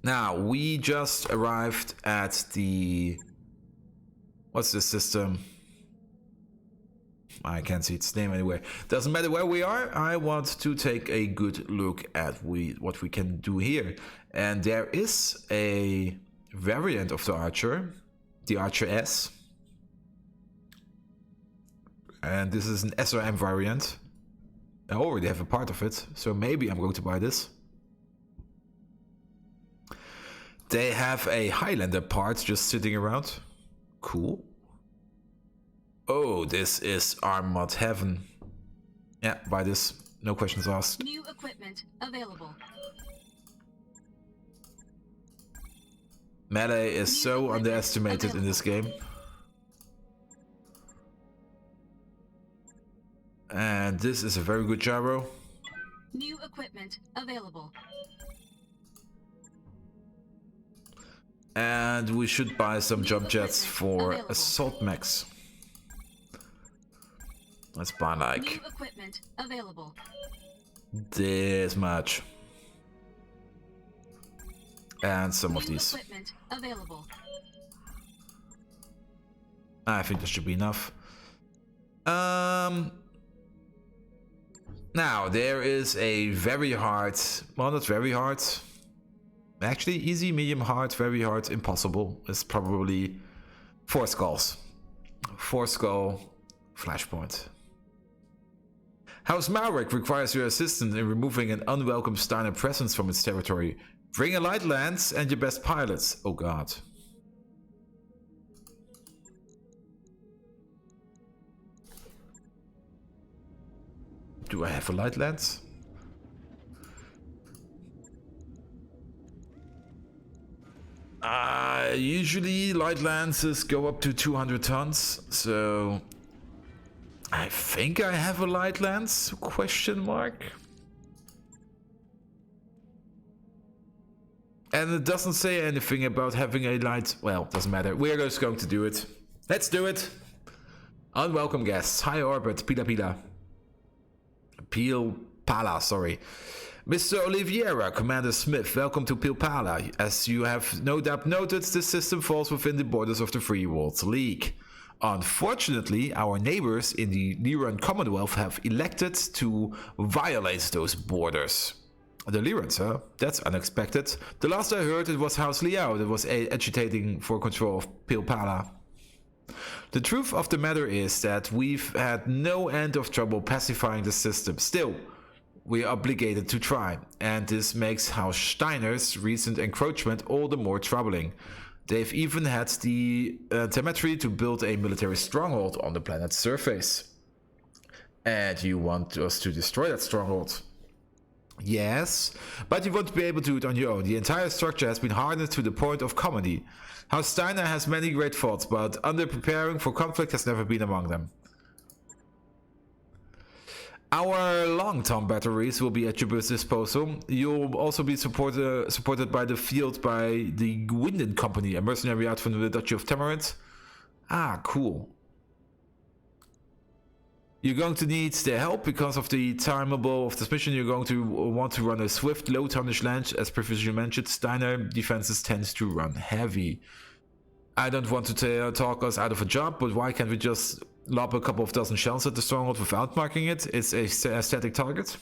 Now, we just arrived at the... What's this system? I can't see its name anywhere. Doesn't matter where we are. I want to take a good look at what we can do here. And there is a variant of the Archer S. And this is an SRM variant. I already have a part of it, so maybe I'm going to buy this. They have a Highlander part just sitting around. Cool. Oh, this is Armored Heaven. Yeah, buy this. No questions asked. New equipment available. Melee is so underestimated in this game. And this is a very good gyro. New equipment available. And we should buy some jump jets for assault mechs. Let's buy like New equipment available. this much. And some of these. Equipment available. I think this should be enough. Now there is a very hard, well, not very hard. Actually, easy, medium hard, very hard, impossible. It's probably 4 skulls. 4 skull flashpoint. House Malric requires your assistance in removing an unwelcome Steiner presence from its territory. Bring a light lance and your best pilots. Oh god. Do I have a light lance? Usually light lances go up to 200 tons, so I think I have a light lance, question mark. And it doesn't say anything about having a light, well, doesn't matter, we're just going to do it. Let's do it. Unwelcome guests, high orbit, Pil Pala, sorry. Mr. Oliveira, Commander Smith, welcome to Pil Pala. As you have no doubt noted, this system falls within the borders of the Free World League. Unfortunately, our neighbors in the Lyran Commonwealth have elected to violate those borders. The Lyrans, huh? That's unexpected. The last I heard, it was House Liao that was agitating for control of Pil Pala. The truth of the matter is that we've had no end of trouble pacifying the system. Still, we are obligated to try, and this makes House Steiner's recent encroachment all the more troubling. They've even had the telemetry to build a military stronghold on the planet's surface. And you want us to destroy that stronghold? Yes, but you won't be able to do it on your own. The entire structure has been hardened to the point of comedy. House Steiner has many great thoughts, but under-preparing for conflict has never been among them. Our long-term batteries will be at your disposal. You'll also be supported by the field by the Winden Company, a mercenary outfit from the Duchy of Tamarind. Ah, cool. You're going to need their help because of the timeable of this mission. You're going to want to run a swift, low-tonnage launch. As previously mentioned, Steiner defenses tends to run heavy. I don't want to talk us out of a job, but why can't we just lob a couple of dozen shells at the stronghold without marking it? It's a static target.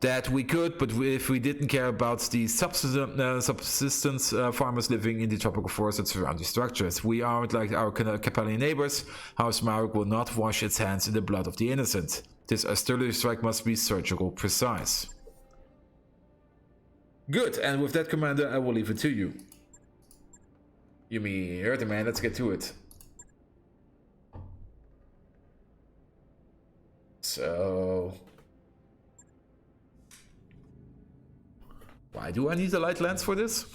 That we could, but if we didn't care about the subsistence farmers living in the tropical forests that surround the structures. We aren't like our Capellian neighbors. House Marek will not wash its hands in the blood of the innocent. This artillery strike must be surgical precise. Good, and with that, Commander, I will leave it to you. You mean heard it, man, let's get to it. So... why do I need a light lance for this?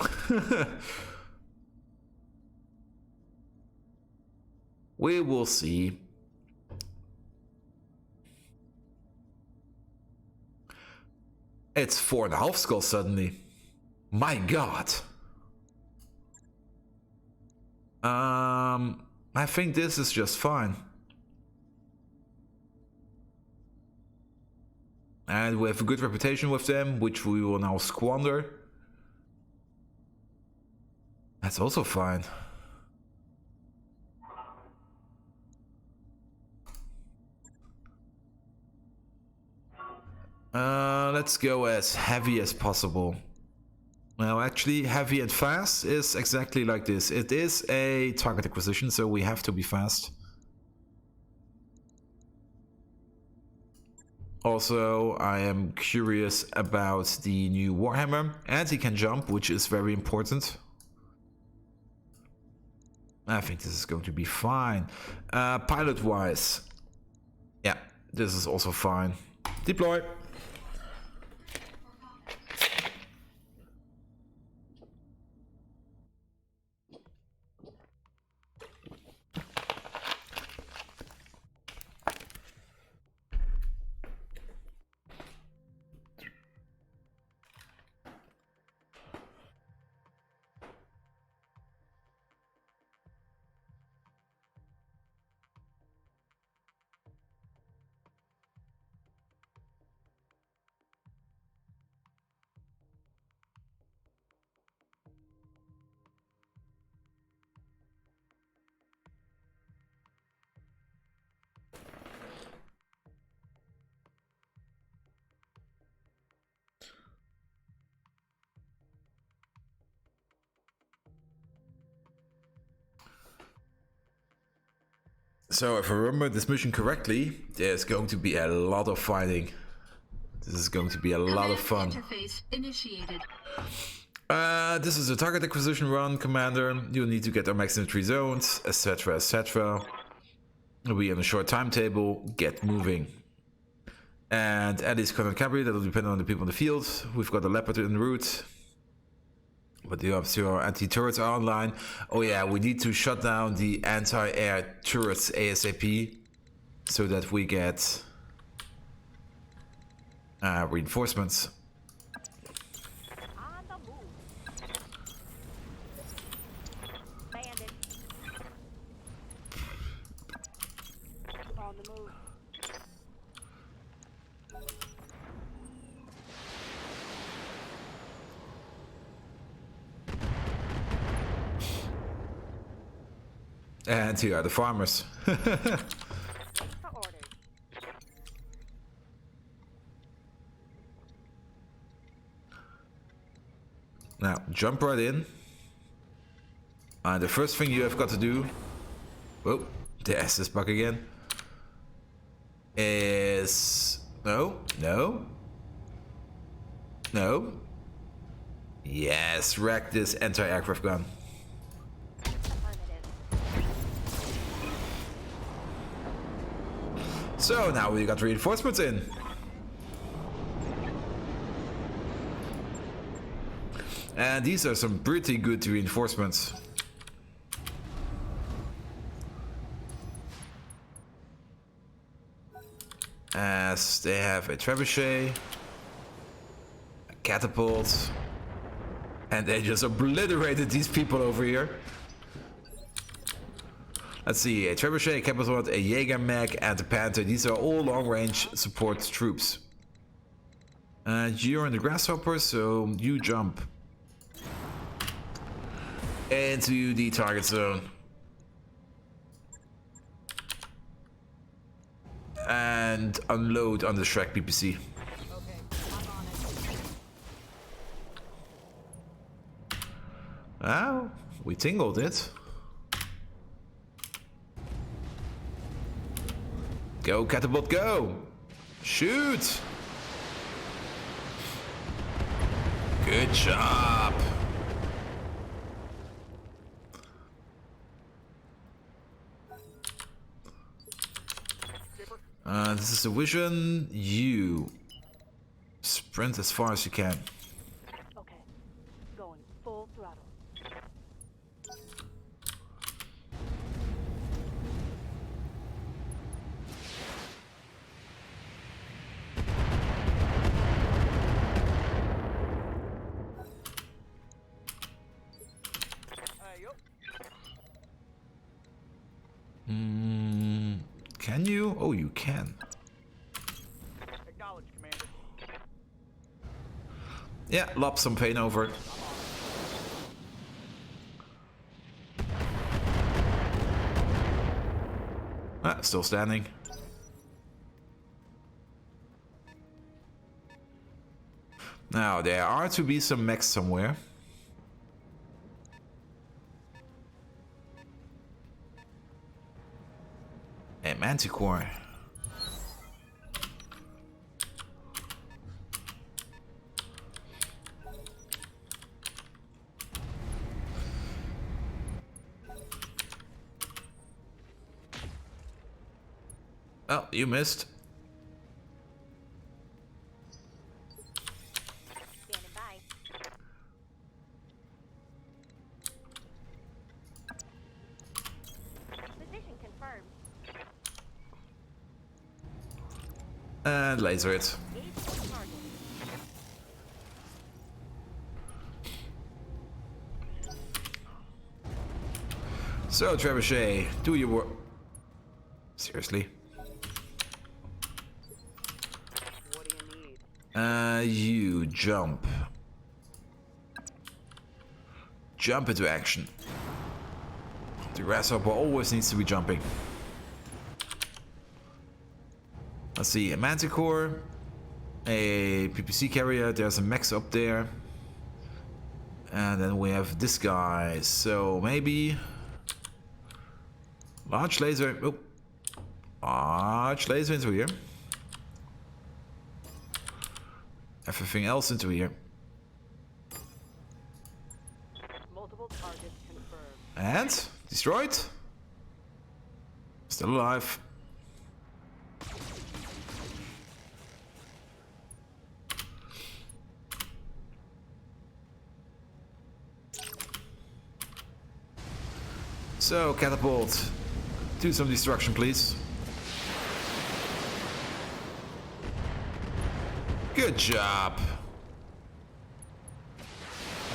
We will see. It's 4.5 skulls suddenly. My god. I think this is just fine. And we have a good reputation with them, which we will now squander. That's also fine. Let's go as heavy as possible. Well, actually, heavy and fast is exactly like this. It is a target acquisition, so we have to be fast. Also, I am curious about the new Warhammer, and he can jump, which is very important. I think this is going to be fine. Pilot-wise, yeah, this is also fine. Deploy. So if I remember this mission correctly, there's going to be a lot of fighting. This is going to be a lot of fun. Interface initiated. This is a target acquisition run, Commander. You'll need to get our max infantry zones, etc, etc. We'll be on a short timetable. Get moving. And Eddie's Conan Cavalry, that'll depend on the people in the field. We've got a Leopard en route. But the our anti-turrets are online. Oh yeah, we need to shut down the anti-air turrets ASAP. So that we get reinforcements. On the move. Bandit. On the move. And here are the farmers. For orders. Now, jump right in. And the first thing you have got to do... Oh, the SS bug again. Is... No, no. No. Yes, wreck this anti-aircraft gun. So now we got reinforcements in. And these are some pretty good reinforcements. As they have a trebuchet, a catapult, and they just obliterated these people over here. Let's see, a trebuchet, a catapult, a Jaeger mech, and a Panther. These are all long-range support troops. And you're in the grasshopper, so you jump into the target zone. And unload on the Shrek PPC. Okay, I'm on it. Oh, we tingled it. Go, catapult, go! Shoot! Good job! This is the vision. You sprint as far as you can. Okay. Going full throttle. Can you? Oh, you can. Acknowledge, Commander. Yeah, lob some pain over. Still standing. Now, there are to be some mechs somewhere. A manticore. Oh, you missed. Standing by. Position confirmed. And laser it. Engage on target. So, Trebuchet, do your work. Seriously? What do you need? You jump. Jump into action. The grasshopper always needs to be jumping. Let's see, a manticore, a PPC carrier, there's a mech up there. And then we have this guy, so maybe... Large laser, oh. Large laser into here. Everything else into here. Multiple targets confirmed. And destroyed. Still alive. So, catapult, do some destruction, please. Good job.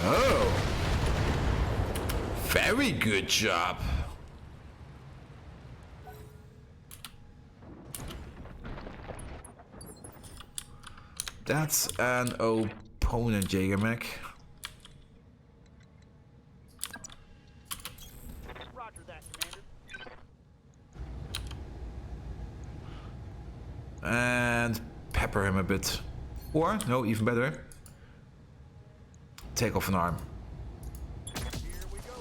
Oh. Very good job. That's an opponent, Jagermech. Roger that, Commander. And pepper him a bit. Or, no, even better. Take off an arm. Here we go.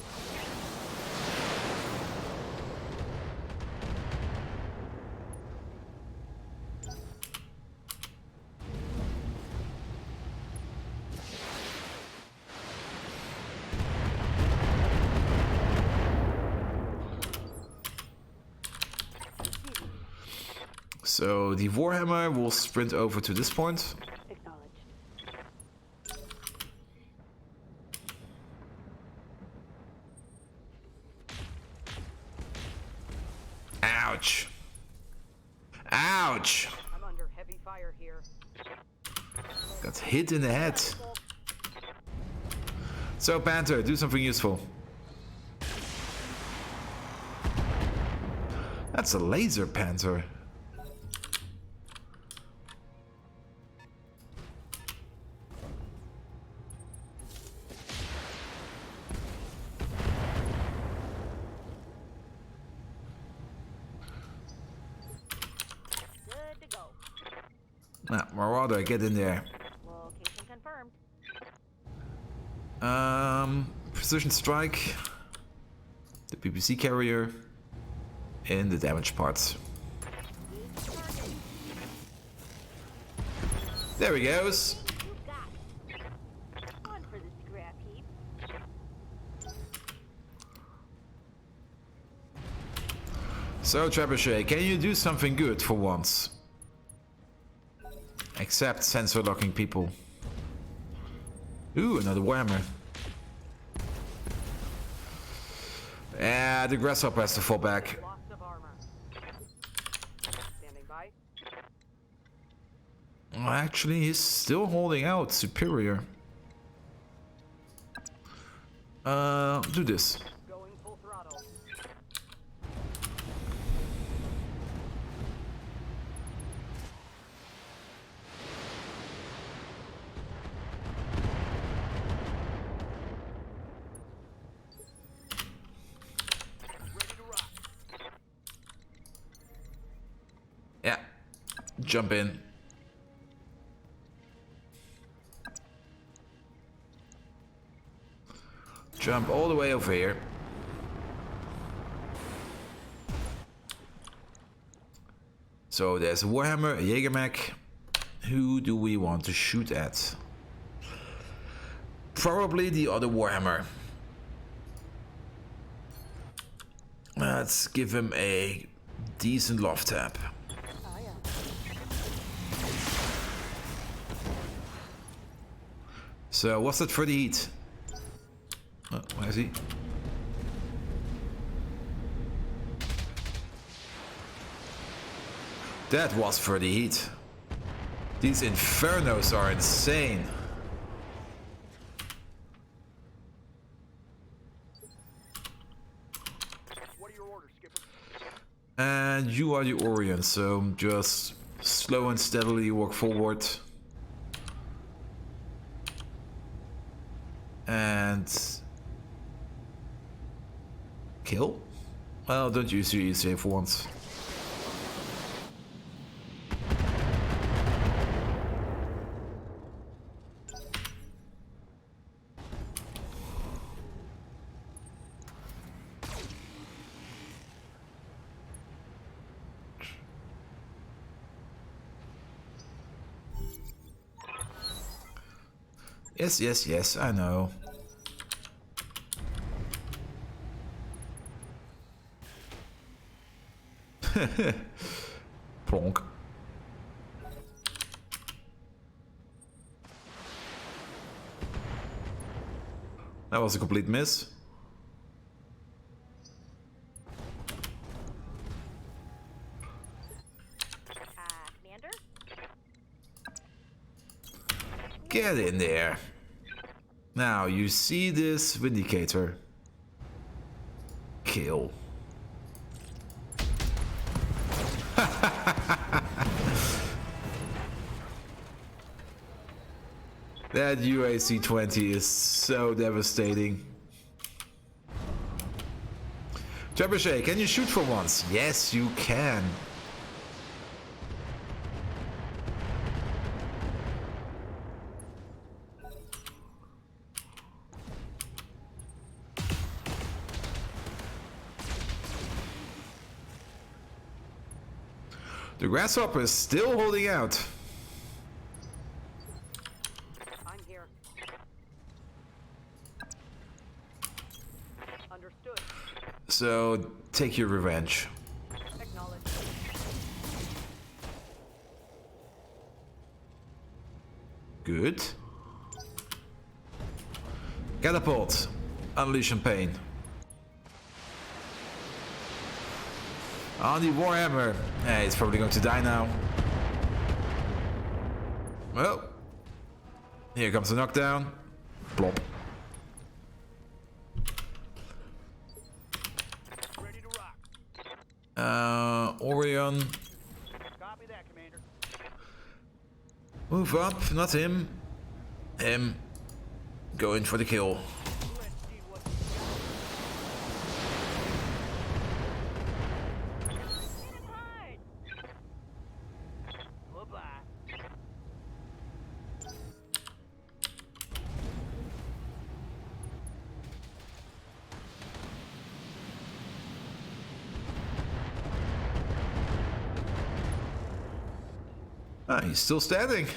So the Warhammer will sprint over to this point. Acknowledged. Ouch. Ouch. I'm under heavy fire here. Got hit in the head. So Panther, do something useful. That's a laser Panther. Good to go. Now, Marauder, get in there. Location confirmed. Precision strike. The PPC carrier. In the damage parts. Engage target. There he goes. You got it. One for the scrap heap. So Trebuchet, can you do something good for once? Except sensor locking people. Ooh, another Warhammer. The grasshopper has to fall back. Loss of armor. Standing by. Actually, he's still holding out. Superior. Do this. Going full throttle. Ready to rock. Jump in. Jump all the way over here. So there's a Warhammer, a Jägermech. Who do we want to shoot at? Probably the other Warhammer. Let's give him a decent love tap. Oh, yeah. So what's that for the heat? Oh, where is he? That was for the heat. These infernos are insane. What are your orders, Skipper? And you are the Orion, so just slow and steadily walk forward. And kill? Well, don't use your save once. Yes, yes, yes, I know. Plonk. That was a complete miss. Commander? Get in there. Now, you see this Vindicator. Kill. That UAC-20 is so devastating. Trebuchet, can you shoot for once? Yes, you can. The Grasshopper is still holding out. I'm here. Understood. So, take your revenge. Acknowledged. Good. Catapult. Unleash pain. On the Warhammer. Hey, he's probably going to die now. Well. Here comes the knockdown. Plop. Ready to rock. Orion. Copy that, Commander. Move up, not him. Him. Go in for the kill. Let's see what Hide! Bye-bye. Ah, he's still standing.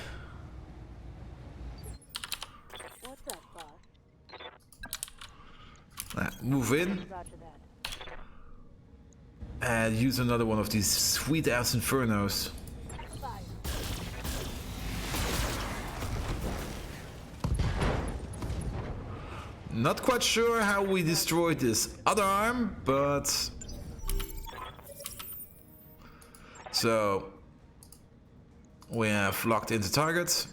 What's up, boss? Move in Roger that. and use another one of these sweet ass infernos. Fire. Not quite sure how we destroyed this other arm, but so we have locked into target.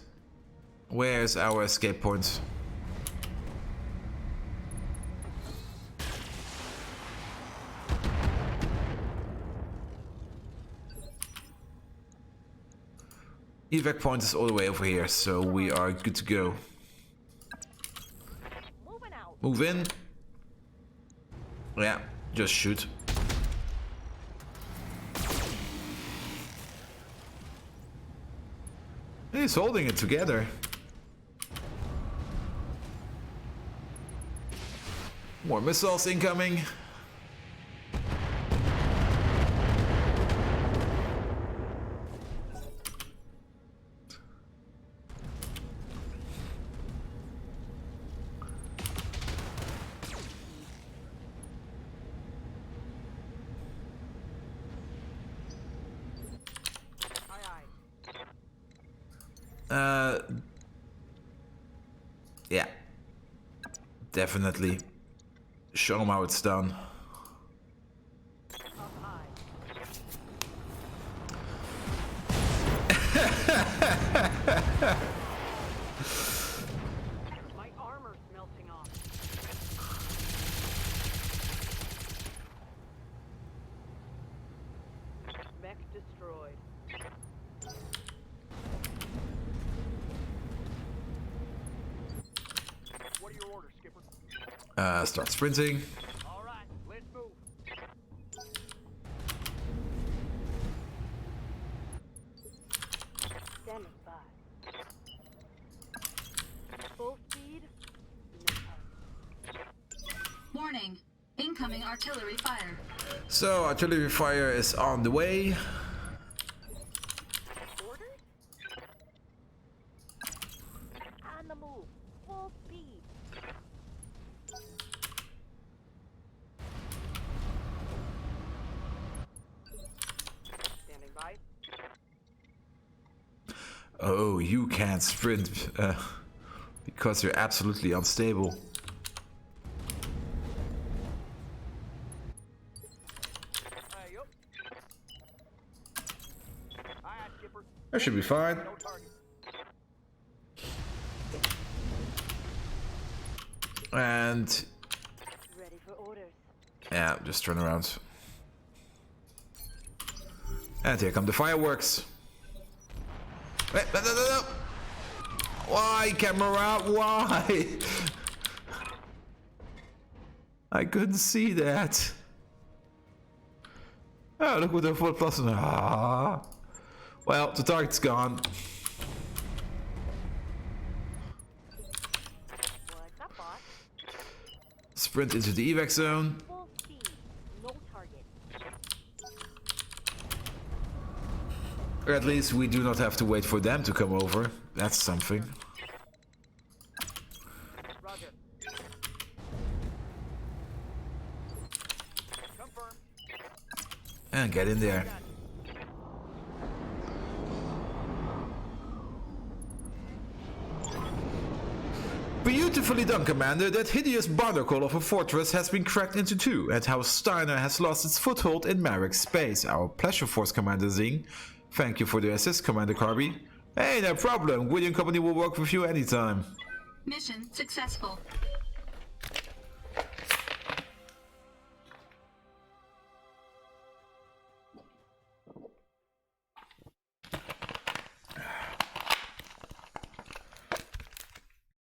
Where's our escape point? Evac point is all the way over here, so we are good to go. Moving out. Move in. Yeah, just shoot. He's holding it together. More missiles incoming. Yeah. Definitely. Show them how it's done. My armor's melting off. Mech destroyed. What are your orders, Skipper? Start sprinting. All right, let's move. Standing by. Full speed. No time. Warning. Incoming artillery fire. So artillery fire is on the way. Orders? On the move. Full speed. Standing by. Oh, you can't sprint because you're absolutely unstable. Hey, yup. Aye, Skipper. That should be fine. No target. And Ready for orders. yeah, just turn around. And here come the fireworks. Wait, no. Why, camera? Why? I couldn't see that. Oh, look what the full plus. Ah. Well, the target's gone. What's up, boss? Sprint into the evac zone. Full speed. No target. Or at least we do not have to wait for them to come over. That's something. Roger. Confirm. And get in there. Beautifully done, Commander. That hideous barnacle of a fortress has been cracked into two, and how Steiner has lost its foothold in Marek's space. Our pleasure, Force Commander Zing. Thank you for the assist, Commander Carby. Hey, no problem. William Company will work with you anytime. Mission successful.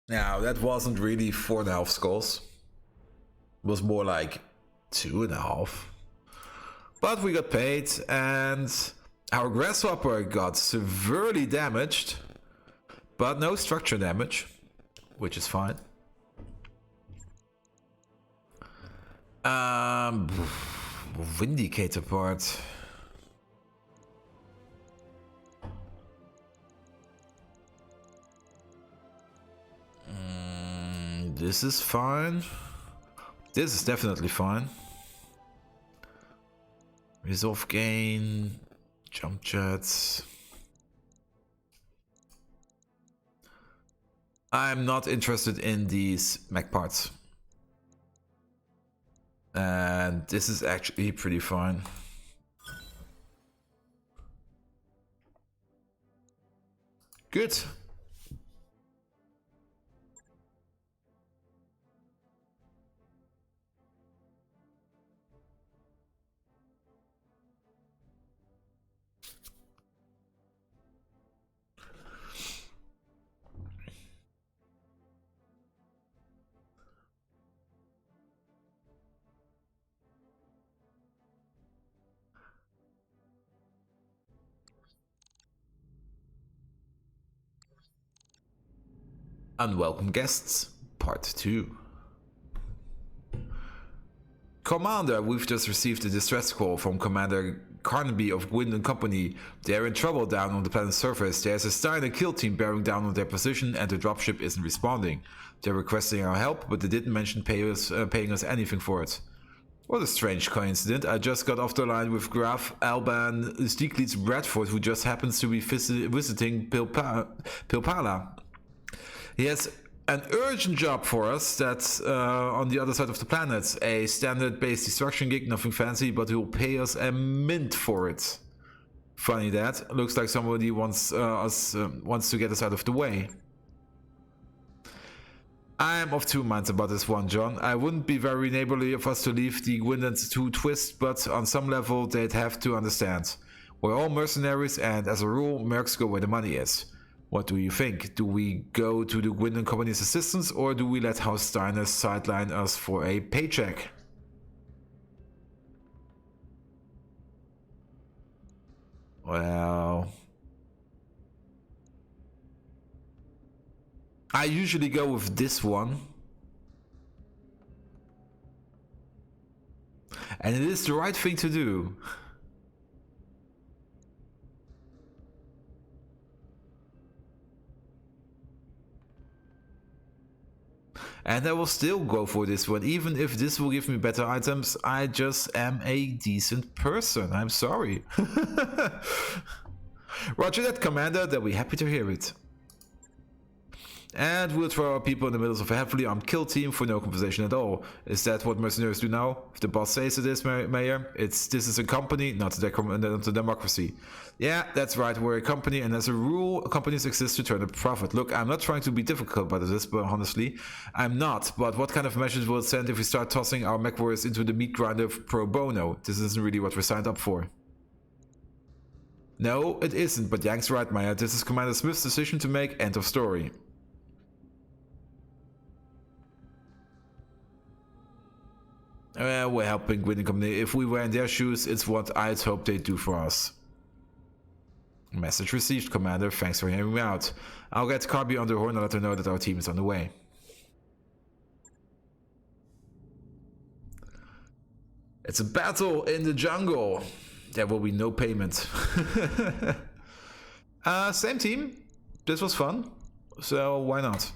Now, that wasn't really 4.5 skulls. It was more like 2.5. But we got paid, and our grasshopper got severely damaged, but no structure damage, which is fine. Vindicator part. This is fine. This is definitely fine. Resolve gain, jump jets. I'm not interested in these mech parts. And this is actually pretty fine. Good. Unwelcome Guests, Part 2. Commander, we've just received a distress call from Commander Carnaby of Gwyn & Company. They're in trouble down on the planet's surface. There's a Steiner kill team bearing down on their position and the dropship isn't responding. They're requesting our help, but they didn't mention paying us anything for it. What a strange coincidence. I just got off the line with Graf Alban Stieglitz Bradford, who just happens to be visiting Pilpala. He has an urgent job for us that's on the other side of the planet. A standard base destruction gig, nothing fancy, but he'll pay us a mint for it. Funny that. Looks like somebody wants to get us out of the way. I'm of two minds about this one, John. I wouldn't be very neighborly of us to leave the Gwynlands to twist, but on some level they'd have to understand. We're all mercenaries, and as a rule, mercs go where the money is. What do you think? Do we go to the Gwyn & Company's assistance, or do we let House Steiner sideline us for a paycheck? Well, I usually go with this one. And it is the right thing to do. And I will still go for this one, even if this will give me better items. I just am a decent person. I'm sorry. Roger that, Commander. They'll be happy to hear it. And we'll throw our people in the middle of a heavily armed kill team for no compensation at all. Is that what mercenaries do now? If the boss says it is, Mayor, this is a company, not a democracy. Yeah, that's right, we're a company, and as a rule, companies exist to turn a profit. Look, I'm not trying to be difficult about this, but honestly, I'm not. But what kind of message will it send if we start tossing our mech warriors into the meat grinder pro bono? This isn't really what we're signed up for. No, it isn't, but Yang's right, Maya. This is Commander Smith's decision to make, end of story. We're helping Gwyn & Company. If we were in their shoes, it's what I'd hope they'd do for us. Message received, Commander. Thanks for hearing me out. I'll get Carby on the horn and let her know that our team is on the way. It's a battle in the jungle. There will be no payment. Same team. This was fun. So why not?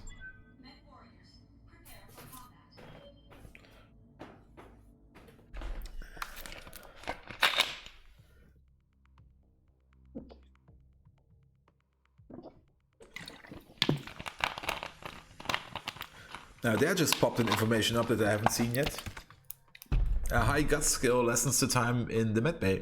Now there just popped an information up that I haven't seen yet. A high gut skill lessens the time in the medbay.